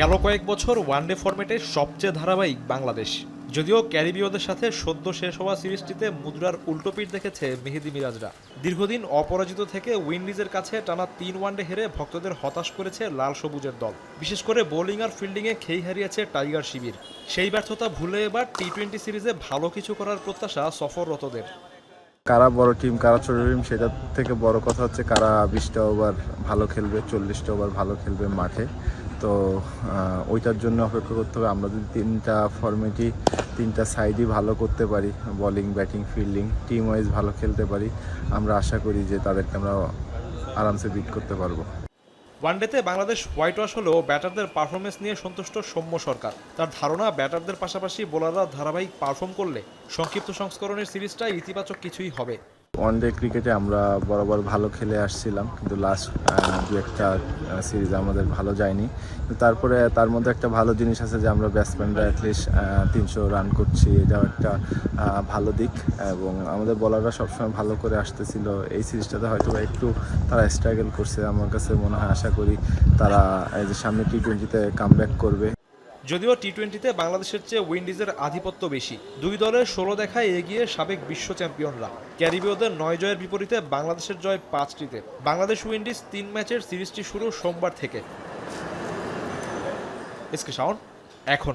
গেল কয়েক বছর ওয়ানডে ফরম্যাটে সবচেয়ে ধারাবাহিক বাংলাদেশ। যদিও ক্যারিবীয়দের সাথে সদ্য শেষ হওয়া সিরিজটিতে মুদ্রার উল্টোপিঠ দেখেছে মেহেদী মিরাজরা। দীর্ঘদিন অপরাজিত থেকে উইন্ডিজের কাছে টানা ৩ ওয়ানডে হেরে ভক্তদের হতাশ করেছে লাল সবুজের দল। বিশেষ করে বোলিং আর ফিল্ডিংয়ে খেই হারিয়েছে টাইগার শিবির। সেই ব্যর্থতা ভুলে এবার টি-20 সিরিজে ভালো কিছু করার প্রত্যাশা সফররতদের। কারা বড় টিম কারা ছোট টিম সেটার থেকে বড় কথা হচ্ছে কারা 20টা ওভার ভালো খেলবে, 40টা ওভার ভালো খেলবে মাঠে। তো ওইটার জন্য অপেক্ষা করতে হবে। আমরা যদি তিনটা সাইডই ভালো করতে পারি, bowling batting fielding team wise ভালো খেলতে পারি, আমরা আশা করি যে তাদেরকে আমরা আরামসে বিট করতে পারবো। ওয়ানডেতে বাংলাদেশ হোয়াইট ওয়াশ হলেও ব্যাটারদের পারফরমেন্স নিয়ে সন্তুষ্ট সৌম্য সরকার। তার ধারণা, ব্যাটারদের পাশাপাশি বোলাররা ধারাবাহিক পারফর্ম করলে সংক্ষিপ্ত সংস্করণের সিরিজটা ইতিবাচক কিছুই হবে। ওয়ানডে ক্রিকেটে আমরা বরাবর ভালো খেলে আসছিলাম, কিন্তু লাস্ট দু একটা সিরিজ আমাদের ভালো যায়নি। তারপরে তার মধ্যে একটা ভালো জিনিস আছে যে আমরা ব্যাটসম্যানরা অ্যাটলিস্ট 300 রান করছি, এটাও একটা ভালো দিক। এবং আমাদের বোলাররা সবসময় ভালো করে আসতেছিল। এই সিরিজটাতে হয়তো একটু তারা স্ট্রাগল করছে। আমার কাছে মনে হয়, আশা করি তারা এই যে সামনে টি-20তে কামব্যাক করবে। যদিও টি-20তে বাংলাদেশের চেয়ে উইন্ডিজের আধিপত্য বেশি। দুই দলের 16 দেখায় এগিয়ে সাবেক বিশ্ব চ্যাম্পিয়নরা। ক্যারিবীয়দের 9 জয়ের বিপরীতে বাংলাদেশের জয় 5টিতে। বাংলাদেশ উইন্ডিজ 3 ম্যাচের সিরিজটি শুরু সোমবার থেকে। এসকে শাওন, এখন।